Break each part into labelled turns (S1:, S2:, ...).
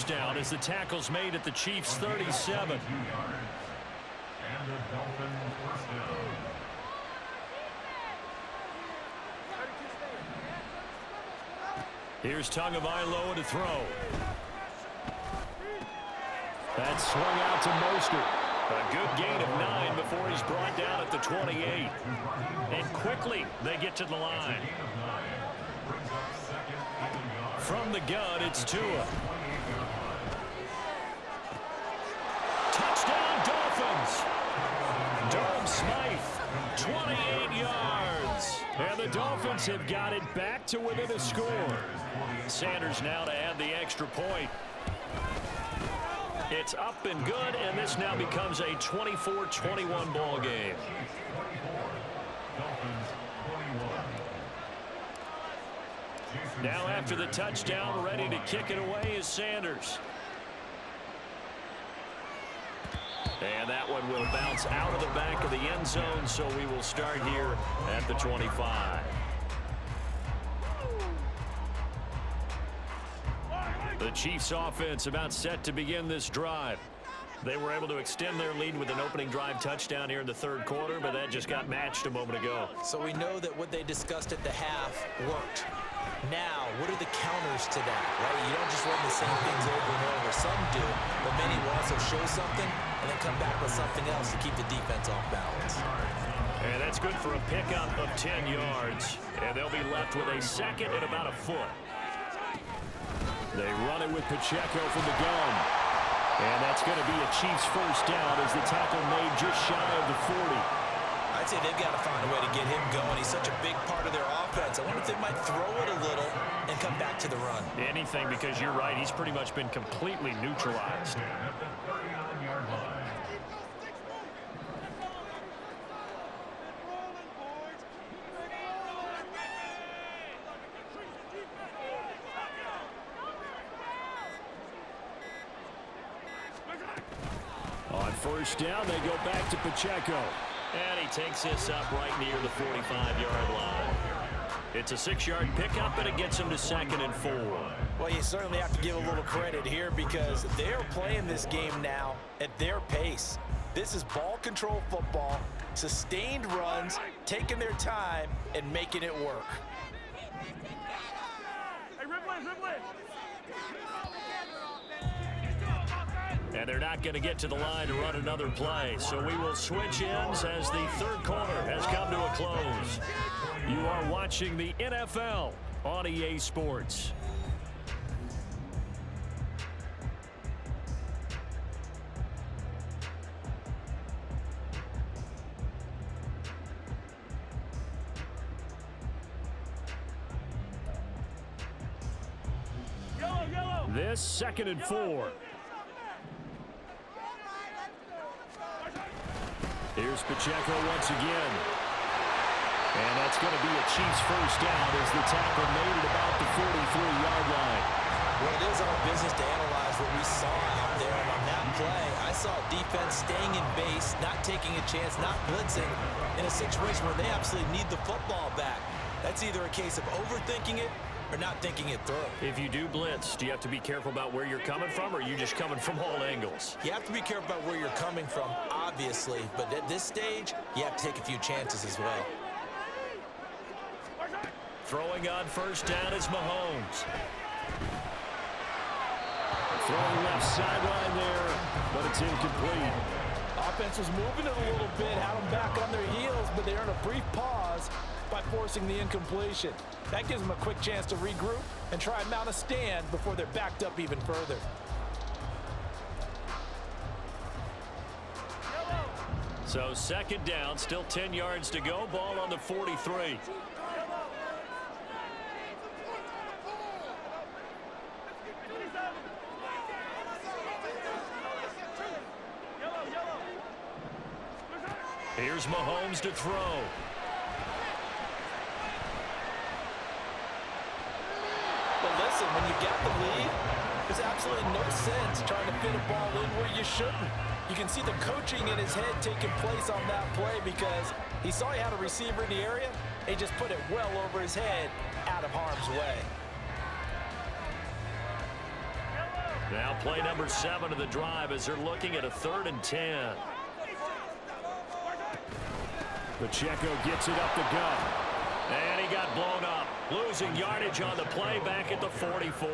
S1: first down as the tackle's made at the Chiefs' 37.
S2: And the Dolphins first down.
S1: Here's Tagovailoa to throw. That's swung out to Mostert. A good gain of 9 before he's brought down at the 28. And quickly they get to the line. From the gun, it's Tua. Touchdown, Dolphins! Durham Smythe, 28 yards. And the Dolphins have got it back to within a score. Sanders now to add the extra point. It's up and good, and this now becomes a 24-21 ball game. Now after the touchdown, ready to kick it away is Sanders. And that one will bounce out of the back of the end zone, so we will start here at the 25. The Chiefs offense about set to begin this drive. They were able to extend their lead with an opening drive touchdown here in the third quarter, but that just got matched a moment ago.
S3: So we know that what they discussed at the half worked. Now, what are the counters to that, right? You don't just run the same things over and over. Some do, but many will also show something and then come back with something else to keep the defense off balance.
S1: And that's good for a pickup of 10 yards. And they'll be left with a second and about a foot. They run it with Pacheco from the gun. And that's going to be a Chiefs first down as the tackle made just shy of the 40.
S3: I'd say they've got to find a way to get him going. He's such a big part of their offense. I wonder if they might throw it a little and come back to the run.
S1: Anything, because you're right. He's pretty much been completely neutralized. On first down, they go back to Pacheco. And he takes this up right near the 45-yard line. It's a 6-yard pickup, and it gets him to 2nd and 4.
S3: Well, you certainly have to give a little credit here because they're playing this game now at their pace. This is ball control football, sustained runs, taking their time, and making it work.
S1: And they're not going to get to the line to run another play. So we will switch ends as the third quarter has come to a close. You are watching the NFL on EA Sports. This 2nd and 4. Here's Pacheco once again. And that's going to be a Chiefs first down as the tackle made at about the 43-yard line.
S3: Well, it is our business to analyze what we saw out there. And on that play, I saw defense staying in base, not taking a chance, not blitzing in a situation where they absolutely need the football back. That's either a case of overthinking it or not thinking it through.
S1: If you do blitz, do you have to be careful about where you're coming from, or are you just coming from all angles?
S3: You have to be careful about where you're coming from, obviously, but at this stage, you have to take a few chances as well.
S1: Throwing on first down is Mahomes. Throwing left sideline there, but it's incomplete.
S4: Offense was moving it a little bit, had them back on their heels, but they earned a brief pause by forcing the incompletion. That gives them a quick chance to regroup and try and mount a stand before they're backed up even further.
S1: So 2nd down, still 10 yards to go, ball on the 43. Here's Mahomes to throw.
S4: But listen, when you got the lead, there's absolutely no sense trying to fit a ball in where you shouldn't. You can see the coaching in his head taking place on that play because he saw he had a receiver in the area. He just put it well over his head, out of harm's way.
S1: Now play number 7 of the drive as they're looking at a 3rd and 10. Pacheco gets it up the gut. And he got blown up. Losing yardage on the play back at the 44.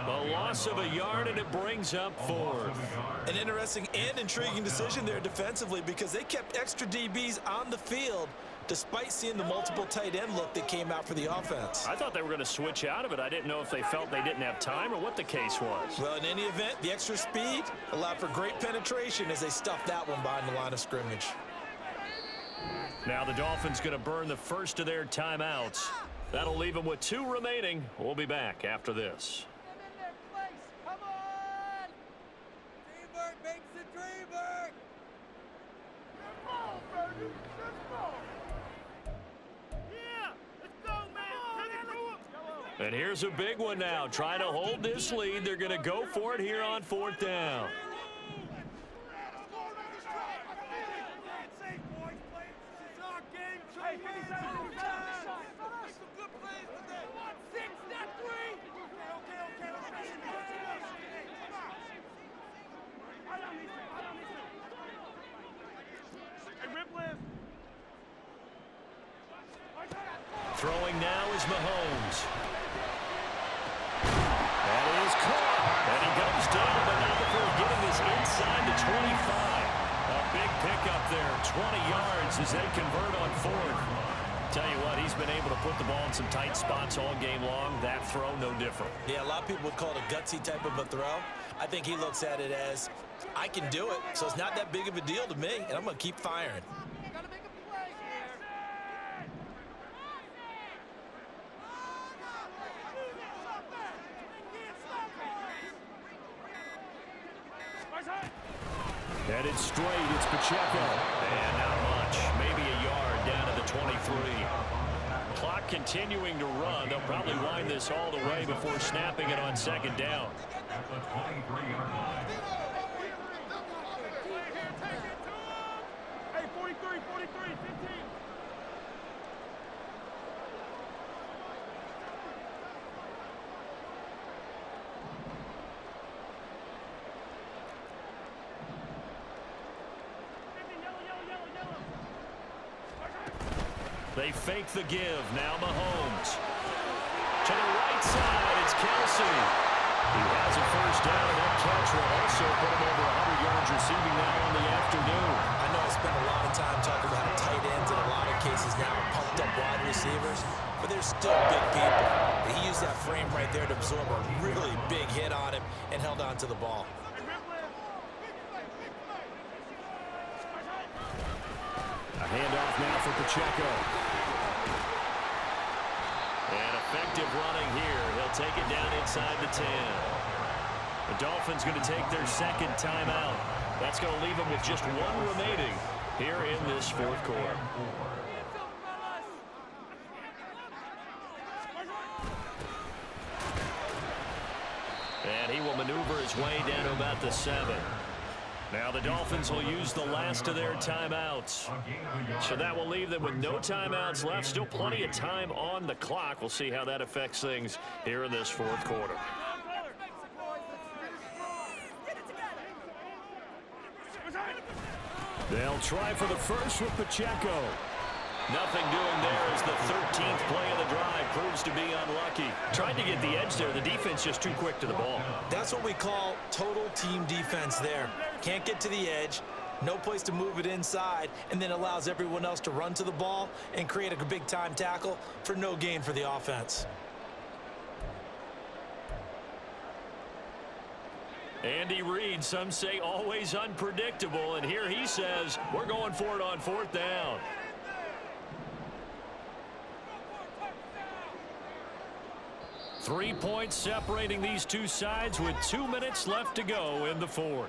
S1: A loss of a yard, and it brings up 4th.
S3: An interesting and intriguing decision there defensively because they kept extra DBs on the field despite seeing the multiple tight end look that came out for the offense.
S1: I thought they were going to switch out of it. I didn't know if they felt they didn't have time or what the case was.
S3: Well, in any event, the extra speed allowed for great penetration as they stuffed that one behind the line of scrimmage.
S1: Now the Dolphins going to burn the first of their timeouts. That'll leave them with 2 remaining. We'll be back after this. And here's a big one now. Trying to hold this lead. They're going to go for it here on 4th down. Throwing now is Mahomes. That is caught. And he goes down, but not before getting this inside the 25. A big pickup there, 20 yards as they convert on 4th. Tell you what, he's been able to put the ball in some tight spots all game long. That throw, no different.
S3: Yeah, a lot of people would call it a gutsy type of a throw. I think he looks at it as, I can do it, so it's not that big of a deal to me, and I'm going to keep firing.
S1: Headed straight, it's Pacheco. And not much, maybe a yard down to the 23. Clock continuing to run. They'll probably wind this all the way before snapping it on 2nd down.
S2: At the 23-yard line.
S5: Hey, 43, 15.
S1: They fake the give. Now Mahomes. To the right side, it's Kelsey. He has a 1st down, and that catch will also put him over 100 yards receiving now on the afternoon.
S3: I know I spent a lot of time talking about how tight ends in a lot of cases now are pumped up wide receivers, but they're still big people. He used that frame right there to absorb a really big hit on him and held on to the ball.
S1: A handoff now for Pacheco. And effective running here. He'll take it down inside the 10. The Dolphins going to take their 2nd timeout. That's going to leave them with just 1 remaining here in this 4th quarter. And he will maneuver his way down to about the 7. Now the Dolphins will use the last of their timeouts. So that will leave them with no timeouts left. Still plenty of time on the clock. We'll see how that affects things here in this 4th quarter. They'll try for the first with Pacheco. Nothing doing there as the 13th play of the drive proves to be unlucky. Tried to get the edge there. The defense just too quick to the ball.
S3: That's what we call total team defense there. Can't get to the edge, no place to move it inside, and then allows everyone else to run to the ball and create a big-time tackle for no gain for the offense.
S1: Andy Reid, some say always unpredictable, and here he says we're going for it on 4th down. Three points separating these two sides with 2 minutes left to go in the 4th.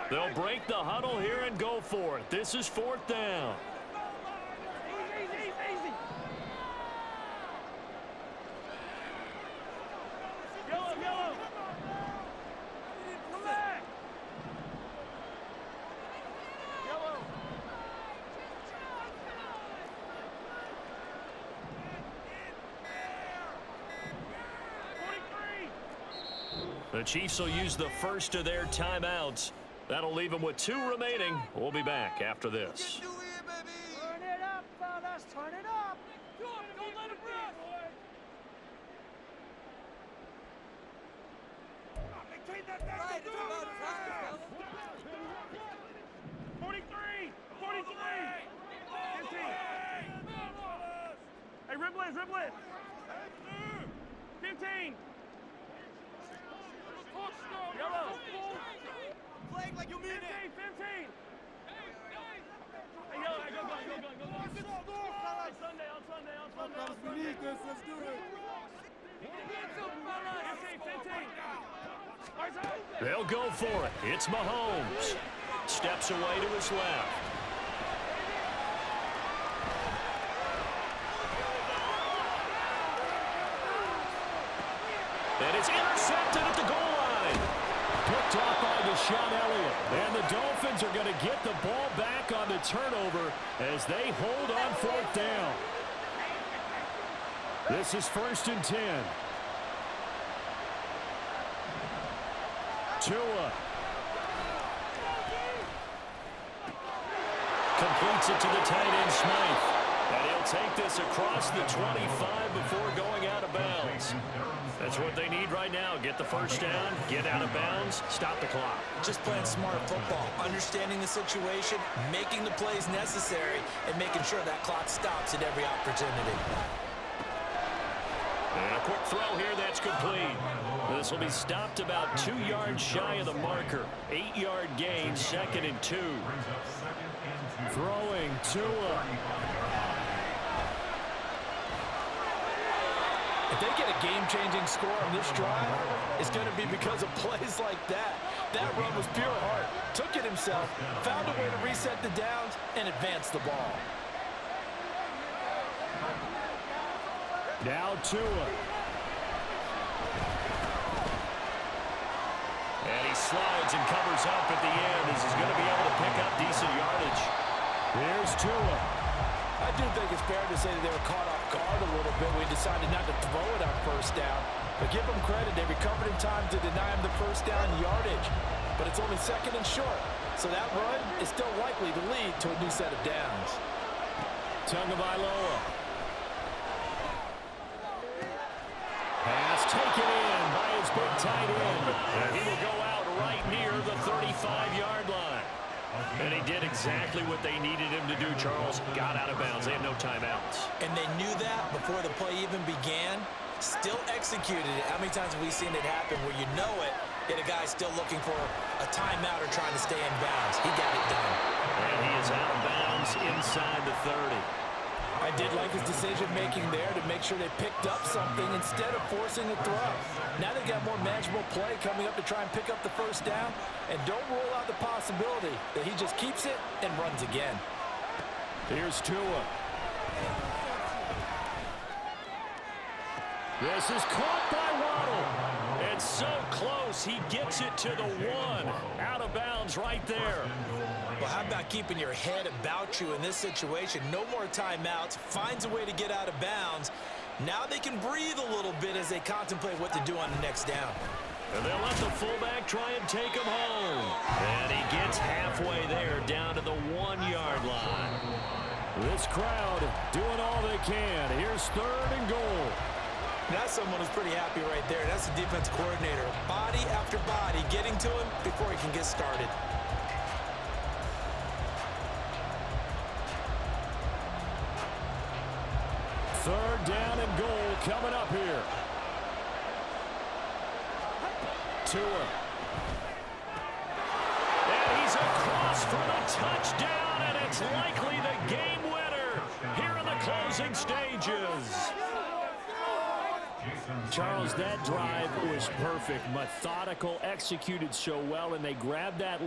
S1: They'll break the huddle here and go for it. This is 4th down.
S5: Easy, easy. Yellow. Come back. Yellow.
S1: The Chiefs will use the first of their timeouts. That'll leave them with 2 remaining. We'll be back after this.
S5: Turn it up, fellas. Turn it up. Don't let him run. 43. 15. Hey, ribble it. 15. Yellow.
S6: Playing like you mean it.
S5: 15. Hey, yellow, go. On Sunday.
S6: We need this. Let's do it.
S5: 15.
S1: They'll go for it. It's Mahomes. Steps away to his left. And it's intercepted at the goal line. Picked off by Deshaun Elliott. And the Dolphins are going to get the ball back on the turnover as they hold on 4th down. This is 1st and 10. Tua. Completes it to the tight end, Smythe. And he'll take this across the 25 before going out of bounds. That's what they need right now. Get the first down, get out of bounds, stop the clock.
S3: Just playing smart football, understanding the situation, making the plays necessary, and making sure that clock stops at every opportunity.
S1: And a quick throw here, that's complete. This will be stopped about 2 yards shy of the marker. 8-yard gain, 2nd and 2. Throwing Tua.
S4: If they get a game-changing score on this drive, it's going to be because of plays like that. That run was pure heart. Took it himself, found a way to reset the downs, and advance the ball.
S1: Now Tua. And he slides and covers up at the end as he's going to be able to pick up decent yardage. Here's Tua.
S4: I do think it's fair to say that they were caught off guard a little bit when we decided not to throw it on 1st down. But give them credit, they recovered in time to deny him the 1st down yardage. But it's only 2nd and short, so that run is still likely to lead to a new set of downs.
S1: Tagovailoa. Pass taken in by his big tight end. And he will go out right near the 35-yard line. And he did exactly what they needed him to do, Charles. Got out of bounds. They have no timeouts.
S3: And they knew that before the play even began, still executed it. How many times have we seen it happen where you know it, yet a guy's still looking for a timeout or trying to stay in bounds? He got it done.
S1: And he is out of bounds inside the 30.
S4: I did like his decision-making there to make sure they picked up something instead of forcing a throw. Now they got more manageable play coming up to try and pick up the 1st down, and don't rule out the possibility that he just keeps it and runs again.
S1: Here's Tua. This is caught by Waddle. It's so close. He gets it to the 1. Out of bounds right there.
S3: Well, how about keeping your head about you in this situation? No more timeouts. Finds a way to get out of bounds. Now they can breathe a little bit as they contemplate what to do on the next down.
S1: And they'll let the fullback try and take him home. And he gets halfway there down to the 1-yard line. This crowd doing all they can. Here's 3rd and goal.
S3: That's someone who's pretty happy right there. That's the defense coordinator. Body after body getting to him before he can get started.
S1: Third down and goal coming up here. Tua. And he's across for the touchdown, and it's likely the game winner here in the closing stages. Charles, that drive was perfect, methodical, executed so well, and they grabbed that